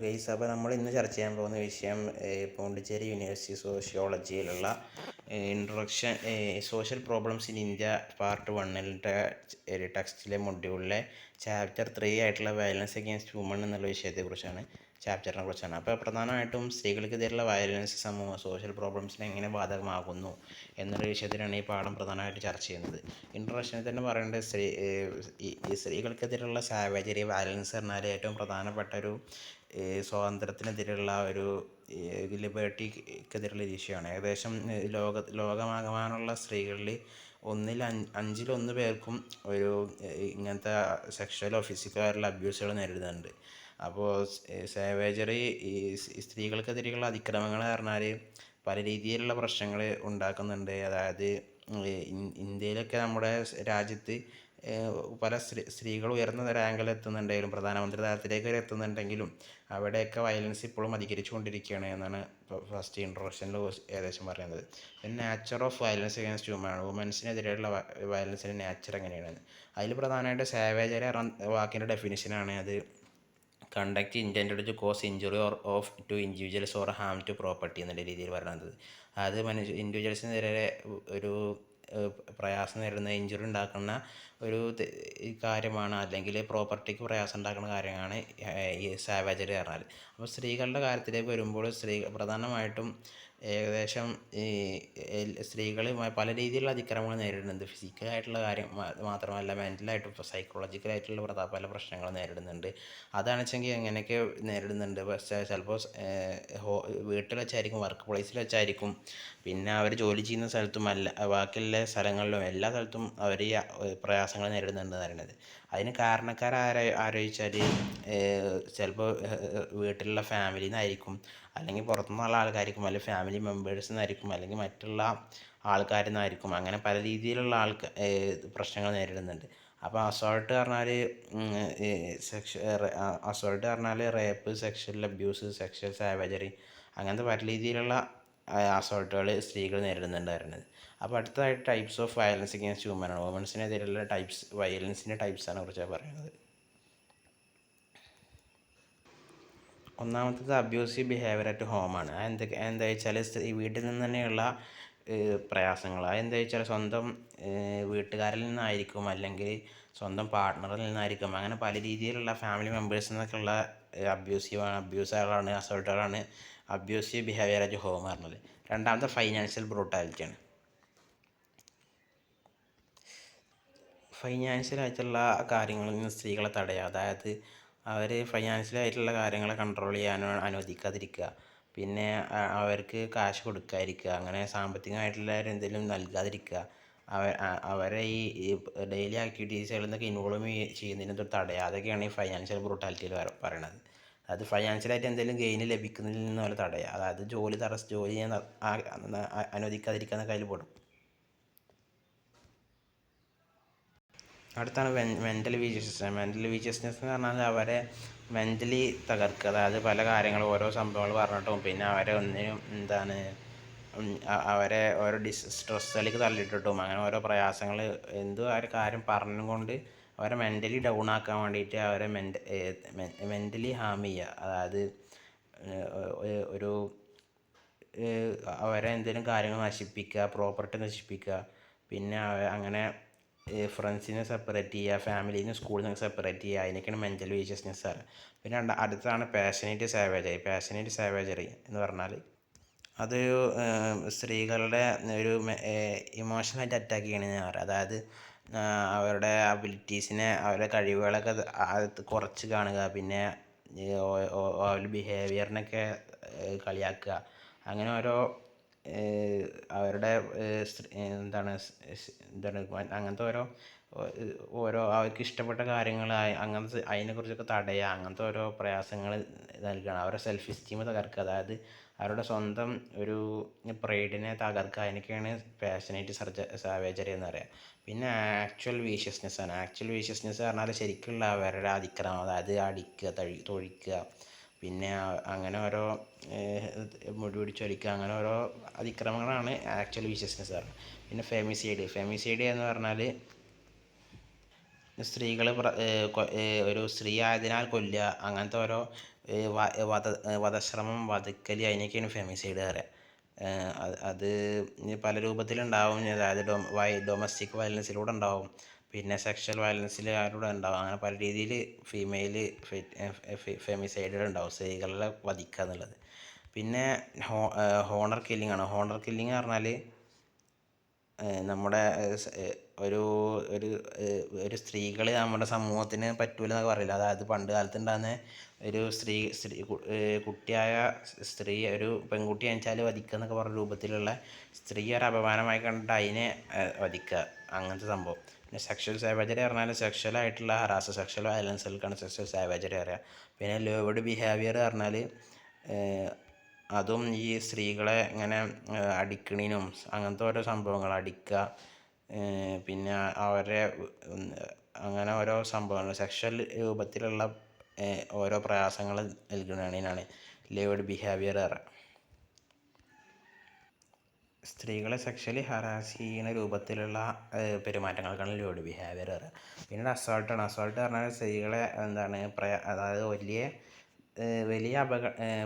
Guys, അപ്പോൾ നമ്മൾ ഇന്ന് ചർച്ച ചെയ്യാൻ പോകുന്ന വിഷയം പോണ്ടിച്ചേരി യൂണിവേഴ്സിറ്റി സോഷ്യോളജിയിലുള്ള introduction social problems in India part 1 ടെക്സ്റ്റിലെ മൊഡ്യൂളിലെ ചാപ്റ്റർ 3 ആയിട്ടുള്ള വയലൻസ് അഗെയിൻസ്റ്റ് വുമൺ എന്നുള്ള വിഷയത്തെക്കുറിച്ചാണ്, ചാപ്റ്ററിനെ കുറിച്ചാണ്. അപ്പോൾ പ്രധാനമായിട്ടും സ്ത്രീകൾക്കെതിരെയുള്ള വയലൻസ് സോഷ്യൽ പ്രോബ്ലംസിനെ എങ്ങനെ ബാധകമാകുന്നു എന്നുള്ള വിഷയത്തിലാണ് ഈ പാഠം പ്രധാനമായിട്ട് ചർച്ച ചെയ്യുന്നത്. ഇൻട്രൊഡക്ഷനിൽ തന്നെ പറയേണ്ടത് ഈ സ്ത്രീകൾക്കെതിരെയുള്ള സാവേജറി വയലൻസ് പറഞ്ഞാൽ ഏറ്റവും പ്രധാനപ്പെട്ട ഒരു സ്വാതന്ത്ര്യത്തിനെതിരെയുള്ള ഒരു ലിബർട്ടിക്കെതിരെയുള്ള വിഷയമാണ്. ഏകദേശം ലോകമാകമാനമുള്ള സ്ത്രീകളിൽ അഞ്ചിലൊന്ന് പേർക്കും ഒരു ഇങ്ങനത്തെ സെക്ഷലോ ഫിസിക്കലോ ആയിട്ടുള്ള അബ്യൂസുകൾ നേരിടുന്നുണ്ട്. അപ്പോൾ സാവേജറി ഈ സ്ത്രീകൾക്കെതിരെയുള്ള അതിക്രമങ്ങൾ പറഞ്ഞാൽ പല രീതിയിലുള്ള പ്രശ്നങ്ങൾ ഉണ്ടാക്കുന്നുണ്ട്. അതായത് ഇന്ത്യയിലൊക്കെ നമ്മുടെ രാജ്യത്ത് പല സ്ത്രീകൾ ഉയർന്ന റാങ്കിൽ എത്തുന്നുണ്ടെങ്കിലും, പ്രധാനമന്ത്രി തലത്തിലേക്ക് വരെ എത്തുന്നുണ്ടെങ്കിലും അവിടെയൊക്കെ വയലൻസ് ഇപ്പോഴും അധികരിച്ചു കൊണ്ടിരിക്കുകയാണ് എന്നാണ് ഫസ്റ്റ് ഇൻട്രൊഡക്ഷനിൽ ഏകദേശം പറയുന്നത്. നേച്ചർ ഓഫ് വയലൻസ് അഗെയിൻസ്റ്റ് വുമൻസിനെതിരെയുള്ള വയലൻസിൻ്റെ നേച്ചർ എങ്ങനെയാണ്. അതിൽ പ്രധാനമായിട്ട് സാവേജറി വാക്കിൻ്റെ ഡെഫിനിഷനാണ് അത് conduct intended to cause injury of to individuals or harm to property എന്നുള്ള രീതിയിൽ പറയുന്നത്. അത് ഇൻഡിവിജ്വൽസിനെതിരെ ഒരു പ്രയാസം നേരിടുന്ന, ഇഞ്ചുറി ഉണ്ടാക്കുന്ന ഒരു കാര്യമാണ്, അല്ലെങ്കിൽ പ്രോപ്പർട്ടിക്ക് പ്രയാസം ഉണ്ടാക്കുന്ന കാര്യമാണ് ഈ സാവേജറി പറഞ്ഞാൽ. അപ്പോൾ സ്ത്രീകളുടെ കാര്യത്തിലേക്ക് വരുമ്പോൾ പ്രധാനമായിട്ടും ഏകദേശം ഈ സ്ത്രീകൾ പല രീതിയിലുള്ള അതിക്രമങ്ങൾ നേരിടുന്നുണ്ട്. ഫിസിക്കലായിട്ടുള്ള കാര്യം മാത്രമല്ല, മെൻ്റലായിട്ടും സൈക്കോളജിക്കലായിട്ടുള്ള പല പ്രശ്നങ്ങൾ നേരിടുന്നുണ്ട്. അതാണ് വെച്ചെങ്കിൽ എങ്ങനെയൊക്കെ നേരിടുന്നുണ്ട്. പക്ഷേ ചിലപ്പോൾ വീട്ടിൽ വെച്ചായിരിക്കും, വർക്ക് പ്ലേസിൽ വെച്ചായിരിക്കും, പിന്നെ അവർ ജോലി ചെയ്യുന്ന സ്ഥലത്തും ബാക്കിയുള്ള സ്ഥലങ്ങളിലും എല്ലാ സ്ഥലത്തും അവർ ഈ പ്രയാസങ്ങൾ നേരിടുന്നുണ്ടെന്ന് പറയുന്നത്. അതിന് ആലോചിച്ചാൽ ചിലപ്പോൾ വീട്ടിലുള്ള ഫാമിലിയിൽ നിന്നായിരിക്കും, അല്ലെങ്കിൽ പുറത്തുനിന്നുള്ള ആൾക്കാർക്കും, അല്ലെങ്കിൽ ഫാമിലി മെമ്പേഴ്സിൽ നിന്നായിരിക്കും, അല്ലെങ്കിൽ മറ്റുള്ള ആൾക്കാരിൽ നിന്നായിരിക്കും. അങ്ങനെ പല രീതിയിലുള്ള പ്രശ്നങ്ങൾ നേരിടുന്നുണ്ട്. അപ്പോൾ അസോൾട്ട് പറഞ്ഞാൽ റേപ്പ്, സെക്ഷൽ അബ്യൂസ്, സെക്ഷൽ സാവേജറി, അങ്ങനത്തെ പല രീതിയിലുള്ള അസോൾട്ടുകൾ സ്ത്രീകൾ നേരിടുന്നുണ്ടായിരുന്നത്. അപ്പോൾ അടുത്തതായിട്ട് ടൈപ്സ് ഓഫ് വയലൻസ് അഗെയിൻസ്റ്റ് വുമനാണ്. വുമൻസിനെതിരെയുള്ള വയലൻസിൻ്റെ ടൈപ്സാണ് കുറിച്ചാണ് പറയുന്നത്. ഒന്നാമത്തത് അബ്യൂസീവ് ബിഹേവിയർ അറ്റ് ഹോമാണ്. എന്താ വെച്ചാൽ വീട്ടിൽ നിന്ന് തന്നെയുള്ള പ്രയാസങ്ങൾ. അതെന്താ വെച്ചാൽ സ്വന്തം വീട്ടുകാരിൽ നിന്നായിരിക്കും, അല്ലെങ്കിൽ സ്വന്തം പാർട്ട്ണറിൽ നിന്നായിരിക്കും. അങ്ങനെ പല രീതിയിലുള്ള ഫാമിലി മെമ്പേഴ്സിൽ നിന്നൊക്കെയുള്ള അബ്യൂസുകളാണ്, അസോൾട്ടുകളാണ് അബ്യൂസീവ് ബിഹേവിയർ അറ്റ് ഹോം പറഞ്ഞത്. രണ്ടാമത്തെ ഫൈനാൻഷ്യൽ ബ്രൂട്ടാലിറ്റിയാണ്. ഫൈനാൻഷ്യലായിട്ടുള്ള കാര്യങ്ങളിൽ നിന്ന് സ്ത്രീകളെ തടയുക. അതായത് അവർ ഫൈനാൻഷ്യലായിട്ടുള്ള കാര്യങ്ങളെ കൺട്രോൾ ചെയ്യാനോ അനുവദിക്കാതിരിക്കുക, പിന്നെ അവർക്ക് കാശ് കൊടുക്കാതിരിക്കുക, അങ്ങനെ സാമ്പത്തികമായിട്ടുള്ള എന്തെങ്കിലും നൽകാതിരിക്കുക, അവരെ ഈ ഡെയിലി ആക്ടിവിറ്റീസുകളിൽ നിന്നൊക്കെ ഇൻവോൾവ് ചെയ്യുന്നതിന് തടയുക. അതൊക്കെയാണ് ഈ ഫൈനാൻഷ്യൽ ബ്രൂട്ടാലിറ്റിയിൽ പറയണത്. അത് ഫൈനാൻഷ്യലായിട്ട് എന്തെങ്കിലും ഗെയിൻ ലഭിക്കുന്നതിൽ നിന്ന് അവർ തടയുക. അതായത് ജോലി ചെയ്യാൻ അനുവദിക്കാതിരിക്കുക എന്നൊക്കെ അതിൽ പെടും. അടുത്താണ് മെൻ്റൽ വീക്ക്നെസ് എന്ന് പറഞ്ഞാൽ അവരെ മെൻ്റലി തകർക്കുക. അതായത് പല കാര്യങ്ങളും, ഓരോ സംഭവങ്ങൾ പറഞ്ഞിട്ടും, പിന്നെ അവരെ അവരെ ഓരോ സ്ട്രെസ്സിലേക്ക് തള്ളിയിട്ടിട്ടും, അങ്ങനെ ഓരോ പ്രയാസങ്ങൾ ഒരു കാര്യം പറഞ്ഞുകൊണ്ട് അവരെ മെൻ്റലി ഡൗൺ ആക്കാൻ വേണ്ടിയിട്ട് അവരെ മെൻ്റലി ഹാം ചെയ്യുക. അതായത് അവരെ എന്തെങ്കിലും കാര്യങ്ങൾ നശിപ്പിക്കുക, പ്രോപ്പർട്ടി നശിപ്പിക്കുക, പിന്നെ അങ്ങനെ ഫ്രണ്ട്സിനെ സെപ്പറേറ്റ് ചെയ്യുക, ഫാമിലിയിൽ നിന്ന് സ്കൂളിൽ നിന്ന് സെപ്പറേറ്റ് ചെയ്യുക. അതിനൊക്കെയാണ് മെൻ്റൽ വീക്ക്നെസ് ആണ്. പിന്നെ അടുത്താണ് പാഷനേറ്റ് സാവേജറി എന്ന് പറഞ്ഞാൽ അതൊരു സ്ത്രീകളുടെ ഒരു ഇമോഷണലായിട്ട് അറ്റാക്ക് ചെയ്യണമെന്ന് പറയാം. അതായത് അവരുടെ അബിലിറ്റീസിനെ, അവരുടെ കഴിവുകളൊക്കെ കുറച്ച് കാണുക, പിന്നെ അവരുടെ ബിഹേവിയറിനൊക്കെ കളിയാക്കുക, അങ്ങനെ ഓരോ അവരുടെ അങ്ങനത്തെ ഓരോ അവർക്ക് ഇഷ്ടപ്പെട്ട കാര്യങ്ങൾ അങ്ങനത്തെ അതിനെക്കുറിച്ചൊക്കെ തടയുക, അങ്ങനത്തെ ഓരോ പ്രയാസങ്ങൾ നൽകുകയാണ്. അവരുടെ സെൽഫ് എസ്റ്റീം തകർക്കുക, അതായത് അവരുടെ സ്വന്തം ഒരു പ്രൈഡിനെ തകർക്കുക. അതിനൊക്കെയാണ് പാഷനേറ്റ് സാവേജറി എന്ന് പറയുക. പിന്നെ ആക്ച്വൽ വീഷ്യസ്നെസ് ആണ്. ആക്ച്വൽ വീഷ്യസ്നെസ് പറഞ്ഞാൽ ശരിക്കുള്ള അവരുടെ അതിക്രമം, അതായത് അടിക്കുക, തൊഴിക്കുക, പിന്നെ അങ്ങനെ ഓരോ മുടി പിടിച്ചൊലിക്കുക, അങ്ങനെ ഓരോ അതിക്രമങ്ങളാണ് ആക്ച്വൽ വീഷ്യസ്നെസ് പറയുന്നത്. പിന്നെ ഫെമിസൈഡ് എന്ന് പറഞ്ഞാൽ സ്ത്രീകൾ ഒരു സ്ത്രീ ആയതിനാൽ കൊല്ലുക, അങ്ങനത്തെ ഓരോ വധശ്രമം, വധക്കൽ, അതിനൊക്കെയാണ് ഫെമിസൈഡ് പറയുക. അത് പല രൂപത്തിലുണ്ടാവും. അതായത് ഡൊമസ്റ്റിക് വയലൻസിലൂടെ ഉണ്ടാവും, പിന്നെ സെക്ഷൽ വയലൻസിലൂടെ ഉണ്ടാവും. അങ്ങനെ പല രീതിയിൽ ഫീമെയിൽ ഫെമിസൈഡുകൾ ഉണ്ടാവും, സ്ത്രീകളെ വധിക്കുക എന്നുള്ളത്. പിന്നെ ഹോണർ കില്ലിംഗ് ആണ്. ഹോണർ കില്ലിംഗ് പറഞ്ഞാൽ നമ്മുടെ ഒരു ഒരു ഒരു സ്ത്രീകൾ നമ്മുടെ സമൂഹത്തിന് പറ്റൂല എന്നൊക്കെ പറയില്ല. അതായത് പണ്ട് കാലത്ത് ഉണ്ടാകുന്ന ഒരു കുട്ടിയായ സ്ത്രീ, ഒരു പെൺകുട്ടി ജനിച്ചാൽ വധിക്കുക എന്നൊക്കെ പറഞ്ഞ രൂപത്തിലുള്ള സ്ത്രീ ഒരു അപമാനമായി കണ്ടിട്ട് അതിനെ വധിക്കുക, അങ്ങനത്തെ സംഭവം. പിന്നെ സെക്ഷൽ സാവേജറി പറഞ്ഞാൽ സെക്ഷലായിട്ടുള്ള സെക്ഷൽ വയലൻസുകൾക്കാണ് സെക്ഷൽ സാവേജറി പറയുക. പിന്നെ ലേവേർഡ് ബിഹേവിയർ പറഞ്ഞാൽ അതും ഈ സ്ത്രീകളെ ഇങ്ങനെ അടിക്കണീനും അങ്ങനത്തെ ഓരോ സംഭവങ്ങൾ, അടിക്കുക, പിന്നെ അവരെ അങ്ങനെ ഓരോ സംഭവങ്ങൾ സെക്ഷൽ രൂപത്തിലുള്ള ഓരോ പ്രയാസങ്ങൾ നൽകുന്നതിനാണ് ലേവേർഡ് ബിഹേവിയർ പറയുക. സ്ത്രീകളെ സെക്ഷലി ഹറാസ് ചെയ്യുന്ന രൂപത്തിലുള്ള പെരുമാറ്റങ്ങൾക്കാണ് ലേവേർഡ് ബിഹേവിയർ പറയുക. പിന്നെ അസോൾട്ടാണ്. അസോൾട്ട് പറഞ്ഞാൽ സ്ത്രീകളെ അതായത് വലിയ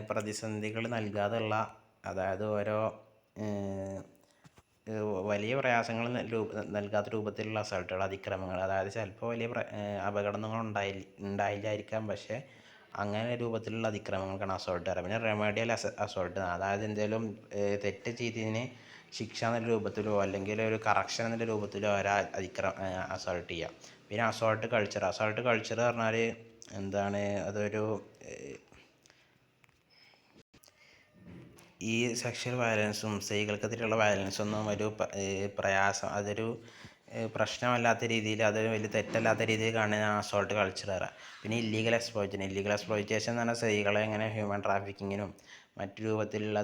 പ്രതിസന്ധികൾ നൽകാതുള്ള, അതായത് ഓരോ വലിയ പ്രയാസങ്ങൾ നൽകാത്ത രൂപത്തിലുള്ള അസോൾട്ടുകൾ, അതിക്രമങ്ങൾ. അതായത് ചിലപ്പോൾ വലിയ അപകടങ്ങൾ ഉണ്ടായില്ലായിരിക്കാം, പക്ഷേ അങ്ങനെ രൂപത്തിലുള്ള അതിക്രമങ്ങൾക്കാണ് അസോൾട്ട് പറയുക. പിന്നെ റെമഡിയൽ അസോൾട്ട്, അതായത് എന്തെങ്കിലും തെറ്റ് ചെയ്തതിന് ശിക്ഷ എന്നുള്ള രൂപത്തിലോ അല്ലെങ്കിൽ ഒരു കറക്ഷൻ എന്നുള്ള രൂപത്തിലോ അസോൾട്ട് ചെയ്യുക. പിന്നെ അസോൾട്ട് കൾച്ചർ പറഞ്ഞാൽ എന്താണ്, അതൊരു ഈ സെക്ഷൽ വയലൻസും സ്ത്രീകൾക്കെതിരെയുള്ള വയലൻസൊന്നും ഒരു അതൊരു പ്രശ്നമല്ലാത്ത രീതിയിൽ, അതൊരു വലിയ തെറ്റല്ലാത്ത രീതിയിൽ കാണുന്ന അസോൾട്ട് കൾച്ചർ പറയാം. പിന്നെ ഇല്ലീഗൽ എക്സ്പ്ലോയിറ്റേഷൻ എന്ന് പറഞ്ഞാൽ സ്ത്രീകളെ ഇങ്ങനെ ഹ്യൂമൻ ട്രാഫിക്കിങ്ങിനും മറ്റു രൂപത്തിലുള്ള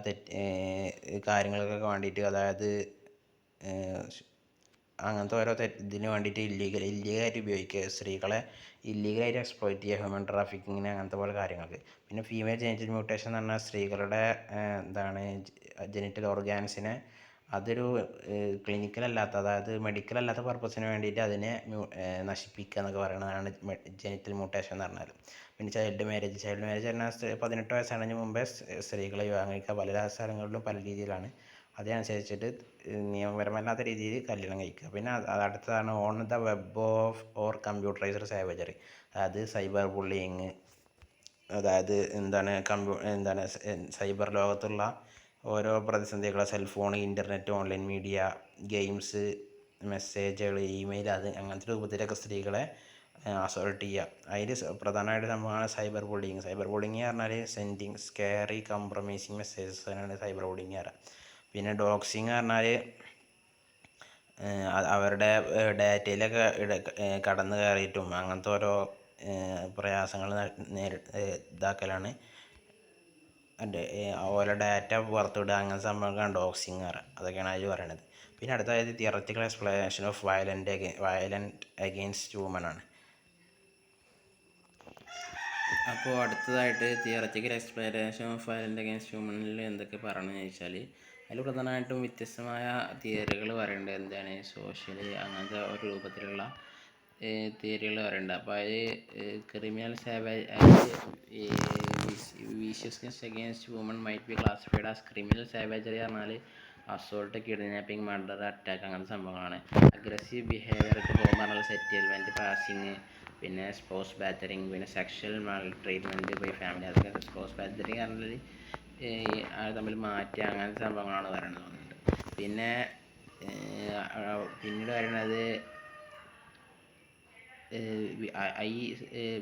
കാര്യങ്ങൾക്കൊക്കെ വേണ്ടിയിട്ട്, അതായത് അങ്ങനത്തെ ഓരോ ഇതിന് വേണ്ടിയിട്ട് ഇല്ലീഗലായിട്ട് ഉപയോഗിക്കുക, സ്ത്രീകളെ ഇല്ലീഗലായിട്ട് എക്സ്പ്ലോയിറ്റ് ചെയ്യുക, ഹ്യൂമൻ ട്രാഫിക്കിങ്ങിന് അങ്ങനത്തെ പോലെ കാര്യങ്ങൾക്ക്. പിന്നെ ഫീമെയിൽ ജെനിറ്റൽ മ്യൂട്ടേഷൻ എന്ന് പറഞ്ഞാൽ സ്ത്രീകളുടെ ജെനിറ്റൽ ഓർഗാൻസിനെ അതൊരു ക്ലിനിക്കലല്ലാത്ത, അതായത് മെഡിക്കൽ അല്ലാത്ത പർപ്പസിന് വേണ്ടിയിട്ട് അതിനെ നശിപ്പിക്കുക എന്നൊക്കെ പറയുന്നതാണ് ജെനിറ്റൽ മ്യൂട്ടേഷൻ എന്ന് പറഞ്ഞാൽ. പിന്നെ ചൈൽഡ് മാരേജ് പറഞ്ഞാൽ 18 വയസ്സാകുന്നതിന് മുമ്പേ സ്ത്രീകളെ വിവാഹം കഴിക്കുക. പല സ്ഥലങ്ങളിലും പല രീതിയിലാണ്, അതനുസരിച്ചിട്ട് നിയമപരമല്ലാത്ത രീതിയിൽ കല്യാണം കഴിക്കുക. പിന്നെ അടുത്തതാണ് on the web or computerised savagery, അതായത് സൈബർ ബുള്ളിയിങ്. അതായത് സൈബർ ലോകത്തുള്ള ഓരോ പ്രതിസന്ധികൾ, cellphone, internet, online media, games, മെസ്സേജുകൾ, ഇമെയിൽ, അങ്ങനത്തെ രൂപത്തിലൊക്കെ സ്ത്രീകളെ അസോൾട്ട് ചെയ്യുക. അതിൽ പ്രധാനമായിട്ട് സംഭവമാണ് സൈബർ ബുള്ളിങ് പറഞ്ഞാൽ സെൻഡിങ് സ്കെയറി കോംപ്രമൈസിങ് മെസ്സേജസ് ആണ് സൈബർ ബുള്ളിങ് പറയുക. പിന്നെ ഡോക്സിങ് പറഞ്ഞാൽ അവരുടെ ഡാറ്റയിലൊക്കെ കടന്നു കയറിയിട്ടും അങ്ങനത്തെ ഓരോ പ്രയാസങ്ങൾ ഇതാക്കലാണ്, ഓരോ ഡാറ്റ പുറത്തുവിടുക, അങ്ങനത്തെ സംഭവങ്ങളാണ് ഡോക്സിങ് പറയുക. അതൊക്കെയാണ് അതിൽ പറയണത്. പിന്നെ അടുത്തതായത് theoretical explanation of violent against woman ആണ്. അപ്പോൾ അടുത്തതായിട്ട് theoretical explanation of violent against വുമണിൽ എന്തൊക്കെ പറയണമെന്ന് ചോദിച്ചാൽ, അതിൽ പ്രധാനമായിട്ടും വ്യത്യസ്തമായ തിയറികൾ പറയുന്നുണ്ട്. എന്താണ് സോഷ്യൽ, അങ്ങനത്തെ ഒരു രൂപത്തിലുള്ള തിയറികൾ പറയുന്നുണ്ട്. അപ്പോൾ അതിൽ criminal viciousness against woman might be classified as criminal savagery പറഞ്ഞാൽ അസോൾട്ട്, കിഡ്നാപ്പിംഗ്, മർഡർ, അറ്റാക്ക്, അങ്ങനത്തെ സംഭവങ്ങളാണ്. അഗ്രസീവ് ബിഹേവിയർ, ഹോം പറഞ്ഞാൽ സെറ്റിൽമെൻറ്റ്, പാസിങ്, പിന്നെ സ്പോസ് ബാറ്ററിങ്, പിന്നെ സെക്ഷൽ മാൽട്രീറ്റ്മെൻറ്റ് ബൈ ഫാമിലി. അതൊക്കെ സ്പോസ് ബാറ്ററിങ് പറഞ്ഞാൽ തമ്മിൽ മാറ്റുക, അങ്ങനത്തെ സംഭവങ്ങളാണ് പറയുന്നത് തോന്നുന്നുണ്ട്. പിന്നെ പിന്നീട് പറയുന്നത് ഈ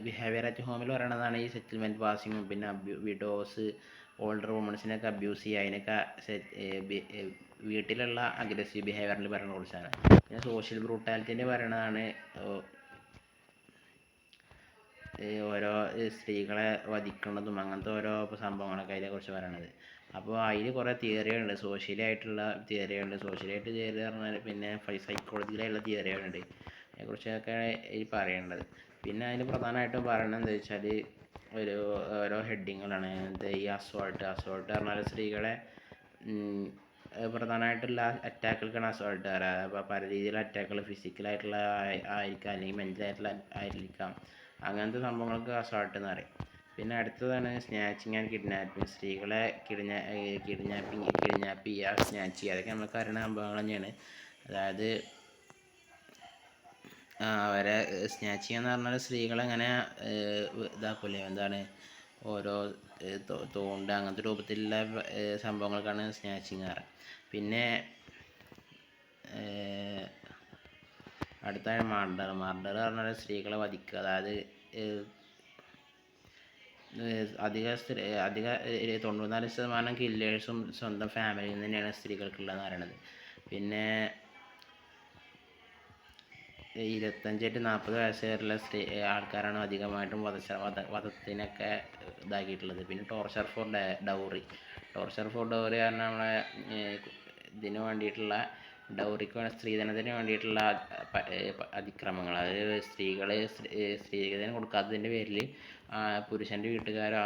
ബിഹേവിയർ അറ്റ് ഹോമിൽ പറയണതാണ് ഈ സെറ്റിൽമെൻറ്റ് പാസിങ്ങും. പിന്നെ വിഡോസ്, ഓൾഡർ വുമൺസിനൊക്കെ അബ്യൂസ് ചെയ്യുക, അതിനൊക്കെ വീട്ടിലുള്ള അഗ്രസീവ് ബിഹേവിയറിൽ പറയുന്ന റൂൾസാണ്. പിന്നെ സോഷ്യൽ ബ്രൂട്ടാലിറ്റിൻ്റെ പറയണതാണ് ഓരോ സ്ത്രീകളെ വധിക്കുന്നതും അങ്ങനത്തെ ഓരോ സംഭവങ്ങളൊക്കെ അതിനെക്കുറിച്ച് പറയണത്. അപ്പോൾ അതിൽ കുറേ തിയറികളുണ്ട്, സോഷ്യലായിട്ടുള്ള തിയറികളുണ്ട്. സോഷ്യലായിട്ട് തിയറി പറഞ്ഞാൽ പിന്നെ സൈക്കോളജിക്കലായിട്ടുള്ള തിയറികളുണ്ട്, അതിനെക്കുറിച്ചൊക്കെ ഈ പറയേണ്ടത്. പിന്നെ അതിൽ പ്രധാനമായിട്ടും പറയണത് എന്താ വെച്ചാൽ ഓരോ ഹെഡിങ്ങുകളാണ്. ഈ അസോൾട്ട് പറഞ്ഞാൽ സ്ത്രീകളെ പ്രധാനമായിട്ടുള്ള അറ്റാക്കുകൾക്കാണ് അസോൾട്ട് പറയുക. അപ്പോൾ പല രീതിയിലുള്ള അറ്റാക്കുകൾ, ഫിസിക്കലായിട്ടുള്ള ആയിരിക്കാം, അല്ലെങ്കിൽ മെൻ്റലായിട്ടുള്ള ആയിരിക്കാം, അങ്ങനത്തെ സംഭവങ്ങൾക്ക് അസോൾട്ട് എന്ന് പറയും. പിന്നെ അടുത്തതാണ് സ്നാച്ചിങ് ആൻഡ് കിഡ്നാപ്പിങ്. സ്ത്രീകളെ കിഡ്നാപ്പ് ചെയ്യുക, സ്നാച്ച് ചെയ്യുക, അതൊക്കെ നമുക്ക് അറിയുന്ന സംഭവങ്ങൾ തന്നെയാണ്. അതായത് അവരെ സ്നാച്ച് ചെയ്യാന്ന് പറഞ്ഞാൽ സ്ത്രീകളെങ്ങനെ ഇതാക്കൂലേ, എന്താണ് ഓരോ തോണ്ട അങ്ങനത്തെ രൂപത്തിലുള്ള സംഭവങ്ങൾക്കാണ് സ്നാച്ചിങ് പറയുക. പിന്നെ അടുത്താണ് മർഡർ. മർഡർ പറഞ്ഞാൽ സ്ത്രീകളെ വധിക്കുക. അതായത് അധിക 94% കില്ലേഴ്സും സ്വന്തം ഫാമിലിയിൽ നിന്ന് തന്നെയാണ് സ്ത്രീകൾക്കുള്ളതെന്ന് പറയണത്. പിന്നെ 25-40 വയസ്സ് വരെയുള്ള ആൾക്കാരാണ് അധികമായിട്ടും വധത്തിനൊക്കെ ഇതാക്കിയിട്ടുള്ളത്. പിന്നെ torture for dowry. Torture for dowry പറഞ്ഞാൽ നമ്മളെ ഇതിന് വേണ്ടിയിട്ടുള്ള ഡൗറിക്ക് സ്ത്രീധനത്തിന് വേണ്ടിയിട്ടുള്ള അതിക്രമങ്ങൾ. അതായത് സ്ത്രീധനം കൊടുക്കാത്തതിൻ്റെ പേരിൽ പുരുഷൻ്റെ വീട്ടുകാരോ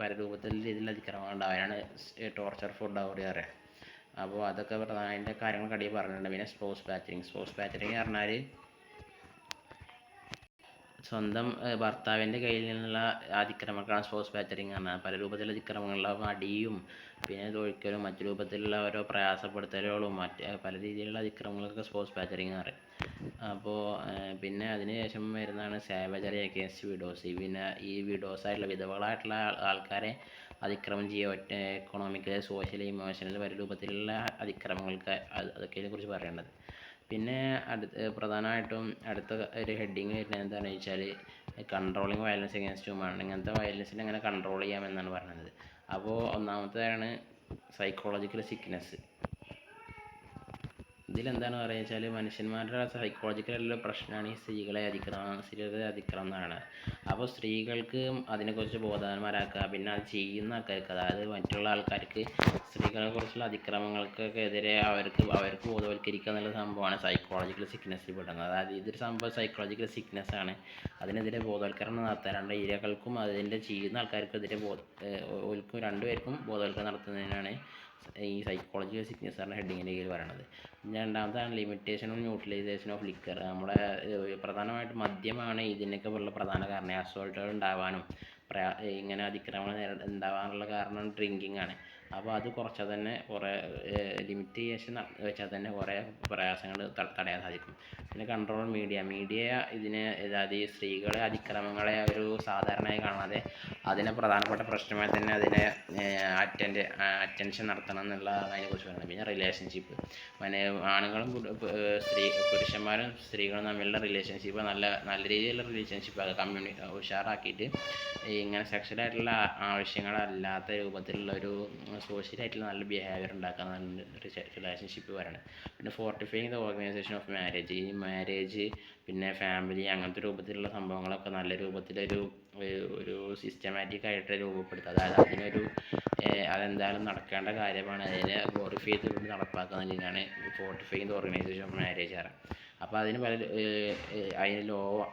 പല രീതിയിലുള്ള അതിക്രമങ്ങൾ ഉണ്ടാവാനാണ് ടോർച്ചർ ഫോർ ഡൗറി പറയുക. അപ്പോൾ അതൊക്കെ അതിൻ്റെ കാര്യങ്ങളൊക്കെ അടിയിൽ പറഞ്ഞിട്ടുണ്ട്. പിന്നെ സ്പോസ് പാച്ചറിങ് പറഞ്ഞാൽ സ്വന്തം ഭർത്താവിൻ്റെ കയ്യിൽ നിന്നുള്ള അതിക്രമങ്ങളാണ് സ്പോസ് പാച്ചറിങ് പറഞ്ഞാൽ. പല രൂപത്തിലുള്ള അതിക്രമങ്ങളുള്ള അടിയും പിന്നെ തൊഴിക്കലും മറ്റു രൂപത്തിലുള്ള ഓരോ പ്രയാസപ്പെടുത്തലുകളും പല രീതിയിലുള്ള അതിക്രമങ്ങളൊക്കെ സ്പോസ് പാച്ചറിങ് പറയും. അപ്പോൾ പിന്നെ അതിന് ശേഷം വരുന്നതാണ് സാവജറി അഗേൻസ്റ്റ് വിഡോസ്. പിന്നെ ഈ വിഡോസായിട്ടുള്ള വിധവകളായിട്ടുള്ള ആൾക്കാരെ അതിക്രമം ചെയ്യുക, എക്കണോമിക്കലി സോഷ്യലി ഇമോഷണലി പല രൂപത്തിലുള്ള അതിക്രമങ്ങൾക്ക് അതൊക്കെ കുറിച്ച് പറയേണ്ടത്. പിന്നെ പ്രധാനമായിട്ടും അടുത്ത ഒരു ഹെഡിങ് വരുന്നത് എന്താണെന്ന് വെച്ചാൽ കൺട്രോളിങ് വയലൻസ് അഗേൻസ്റ്റ് വുമൺ. ഇങ്ങനത്തെ വയലൻസിനെ എങ്ങനെ കൺട്രോൾ ചെയ്യാമെന്നാണ് പറയുന്നത്. അപ്പോൾ ഒന്നാമത്തേതാണ് സൈക്കോളജിക്കൽ സിക്നെസ്. ഇതിലെന്താണ് പറയുക വെച്ചാൽ മനുഷ്യന്മാരുടെ സൈക്കോളജിക്കലുള്ള പ്രശ്നമാണ് ഈ സ്ത്രീകളെ അതിക്രമം എന്ന് പറയുന്നത്. അപ്പോൾ സ്ത്രീകൾക്ക് അതിനെക്കുറിച്ച് ബോധവാന്മാരാക്കുക, പിന്നെ അത് ചെയ്യുന്ന ആൾക്കാർക്ക്, അതായത് മറ്റുള്ള ആൾക്കാർക്ക് സ്ത്രീകളെക്കുറിച്ചുള്ള അതിക്രമങ്ങൾക്കൊക്കെ എതിരെ അവർക്ക് ബോധവൽക്കരിക്കുക എന്നുള്ള സംഭവമാണ് സൈക്കോളജിക്കൽ സിക്നെസ്സിൽ പെടുന്നത്. അതായത് ഇതൊരു സംഭവം സൈക്കോളജിക്കൽ സിക്നെസ് ആണ്. അതിനെതിരെ ബോധവൽക്കരണം നടത്താൻ രണ്ട് ഇരകൾക്കും അതിൻ്റെ ചെയ്യുന്ന ആൾക്കാർക്കെതിരെ രണ്ടുപേർക്കും ബോധവൽക്കരണം നടത്തുന്നതിനാണ് ഈ സൈക്കോളജിക്കൽ സിക്നെസ് പറഞ്ഞ ഹെഡിങ്ങിൻ്റെ കീഴിൽ പറയുന്നത്. പിന്നെ രണ്ടാമതാണ് limitation of utilisation of liquor. നമ്മുടെ പ്രധാനമായിട്ടും മദ്യമാണ് ഇതിനൊക്കെ ഉള്ള പ്രധാന കാരണം. അസോൾട്ടുകൾ ഉണ്ടാവാനും ഇങ്ങനെ അതിക്രമങ്ങൾ ഉണ്ടാവാനുള്ള കാരണം ഡ്രിങ്കിങ് ആണ്. അപ്പോൾ അത് കുറച്ചാൽ തന്നെ കുറേ ലിമിറ്റേഷൻ വെച്ചാൽ തന്നെ കുറേ പ്രയാസങ്ങൾ തടയാൻ സാധിക്കും. പിന്നെ കൺട്രോൾ മീഡിയ ഇതിനെ, അതായത് ഈ സ്ത്രീകളെ അതിക്രമങ്ങളെ ഒരു സാധാരണയായി കാണാതെ അതിനെ പ്രധാനപ്പെട്ട പ്രശ്നമായി തന്നെ അതിനെ അറ്റൻഷൻ നടത്തണം എന്നുള്ള അതിനെക്കുറിച്ച് പറയുന്നത്. പിന്നെ റിലേഷൻഷിപ്പ്, ആണുങ്ങളും പുരുഷന്മാരും സ്ത്രീകളും തമ്മിലുള്ള റിലേഷൻഷിപ്പ് നല്ല രീതിയിലുള്ള റിലേഷൻഷിപ്പ് ഉഷാറാക്കിയിട്ട് ഇങ്ങനെ സെക്ഷലായിട്ടുള്ള ആവശ്യങ്ങളല്ലാത്ത രൂപത്തിലുള്ള ഒരു സോഷ്യലായിട്ടുള്ള നല്ല ബിഹേവിയർ ഉണ്ടാക്കാനാണ് റിലേഷൻഷിപ്പ് പറയുന്നത്. പിന്നെ ഫോർട്ടിഫൈങ് ദ ഓർഗനൈസേഷൻ ഓഫ് മാരേജ്. ഈ മാരേജ് പിന്നെ ഫാമിലി അങ്ങനത്തെ രൂപത്തിലുള്ള സംഭവങ്ങളൊക്കെ നല്ല രൂപത്തിലൊരു സിസ്റ്റമാറ്റിക് ആയിട്ട് രൂപപ്പെടുത്തുക. അതായത് അതെന്തായാലും നടക്കേണ്ട കാര്യമാണ്, അതിനെ ഗ്ലോറിഫൈ ചെയ്ത് നടപ്പാക്കുക എന്നുള്ളതാണ് ഫോർട്ടിഫൈങ് ദ ഓർഗനൈസേഷൻ ഓഫ് മാരേജ് ആണ്. അപ്പോൾ അതിന്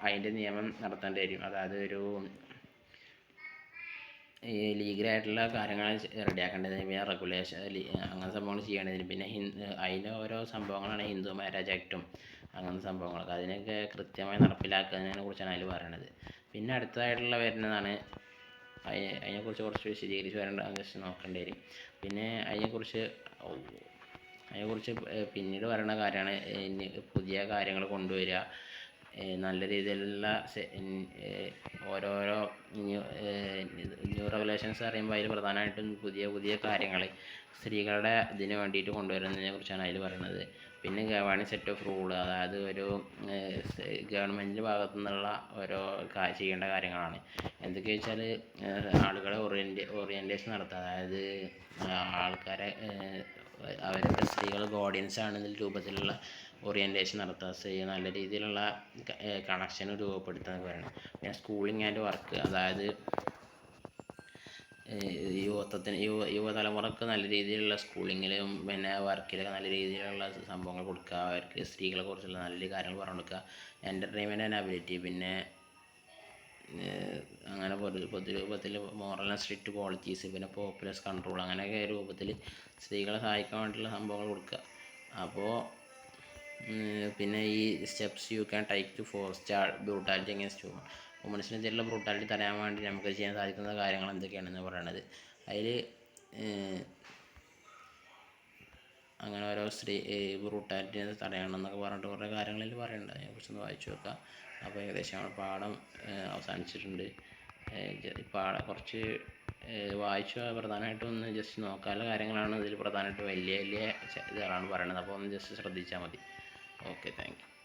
അതിൻ്റെ നിയമം നടത്തേണ്ടി വരും. അതായത് ഈ ലീഗലായിട്ടുള്ള കാര്യങ്ങൾ റെഡിയാക്കേണ്ടതിന്, പിന്നെ റെഗുലേഷൻ അങ്ങനെ സംഭവങ്ങൾ ചെയ്യേണ്ടതിന്, പിന്നെ അതിൻ്റെ ഓരോ സംഭവങ്ങളാണ് ഹിന്ദു മാരേജ് ആക്റ്റും അങ്ങനത്തെ സംഭവങ്ങളൊക്കെ. അതിനൊക്കെ കൃത്യമായി നടപ്പിലാക്കുന്നതിനെ കുറിച്ചാണ് അതിൽ പറയണത്. പിന്നെ അടുത്തതായിട്ടുള്ള വരുന്നതാണ് അതിനെക്കുറിച്ച് കുറച്ച് വിശദീകരിച്ച് നോക്കേണ്ടി വരും. പിന്നെ അതിനെക്കുറിച്ച് പിന്നീട് പറയുന്ന കാര്യമാണ് പുതിയ കാര്യങ്ങൾ കൊണ്ടുവരിക, നല്ല രീതിയിലുള്ള ഓരോരോ ന്യൂ റെഗുലേഷൻസ് പറയുമ്പോൾ അതിൽ പ്രധാനമായിട്ടും പുതിയ കാര്യങ്ങൾ സ്ത്രീകളുടെ ഇതിന് വേണ്ടിയിട്ട് കൊണ്ടുവരുന്നതിനെ കുറിച്ചാണ് അതിൽ പറയുന്നത്. പിന്നെ ഗവേണിംഗ് സെറ്റ് ഓഫ് റൂൾ, അതായത് ഒരു ഗവൺമെൻറ്റിൻ്റെ ഭാഗത്തു നിന്നുള്ള ഓരോ ചെയ്യേണ്ട കാര്യങ്ങളാണ്. എന്തൊക്കെയാ വെച്ചാൽ ആളുകളെ ഓറിയൻറ്റേഷൻ നടത്തുക, അതായത് ആൾക്കാരെ അവരുടെ സ്ത്രീകൾ ഓഡിയൻസ് ആണെന്ന രൂപത്തിലുള്ള ഓറിയൻറ്റേഷൻ നടത്തുക, നല്ല രീതിയിലുള്ള കണക്ഷൻ രൂപപ്പെടുത്തുക പറയണം. പിന്നെ സ്കൂളിംഗ് ആൻഡ് വർക്ക്, അതായത് യുവതലമുറക്ക് നല്ല രീതിയിലുള്ള സ്കൂളിങ്ങിലും പിന്നെ വർക്കിലൊക്കെ നല്ല രീതിയിലുള്ള സംഭവങ്ങൾ കൊടുക്കുക, അവർക്ക് സ്ത്രീകളെ കുറിച്ചുള്ള നല്ല കാര്യങ്ങൾ പറഞ്ഞു കൊടുക്കുക. എൻ്റർടൈൻമെൻറ്റ് ആൻഡ് അബിലിറ്റി, പിന്നെ അങ്ങനെ പൊതുരൂപത്തിൽ മോറൽ ആൻഡ് സ്ട്രിക്റ്റ് ക്വാളിറ്റീസ്, പിന്നെ പോപ്പുലസ് കൺട്രോൾ, അങ്ങനെയൊക്കെ രൂപത്തിൽ സ്ത്രീകളെ സഹായിക്കാൻ വേണ്ടിയിട്ടുള്ള സംഭവങ്ങൾ കൊടുക്കുക. അപ്പോൾ പിന്നെ ഈ steps you can take to forestall brutality against woman. വുമൻസിനെതിരെയുള്ള ബ്രൂട്ടാലിറ്റി തടയാൻ വേണ്ടി നമുക്ക് ചെയ്യാൻ സാധിക്കുന്ന കാര്യങ്ങൾ എന്തൊക്കെയാണെന്ന് പറയുന്നത്. അതിൽ അങ്ങനെ ഓരോ ബ്രൂട്ടാലിറ്റി തടയണം എന്നൊക്കെ പറഞ്ഞിട്ട് കുറേ കാര്യങ്ങളിൽ പറയുന്നുണ്ട്. അതിനെക്കുറിച്ചൊന്ന് വായിച്ചു നോക്കാം. അപ്പോൾ ഏകദേശം നമ്മൾ പാഠം അവസാനിച്ചിട്ടുണ്ട്. കുറച്ച് വായിച്ചു പ്രധാനമായിട്ടും ഒന്ന് ജസ്റ്റ് നോക്കാനുള്ള കാര്യങ്ങളാണ് ഇതിൽ പ്രധാനമായിട്ടും വലിയ ഇതുകളാണ് പറയുന്നത്. അപ്പോൾ ഒന്ന് ജസ്റ്റ് ശ്രദ്ധിച്ചാൽ മതി. Okay, thank you.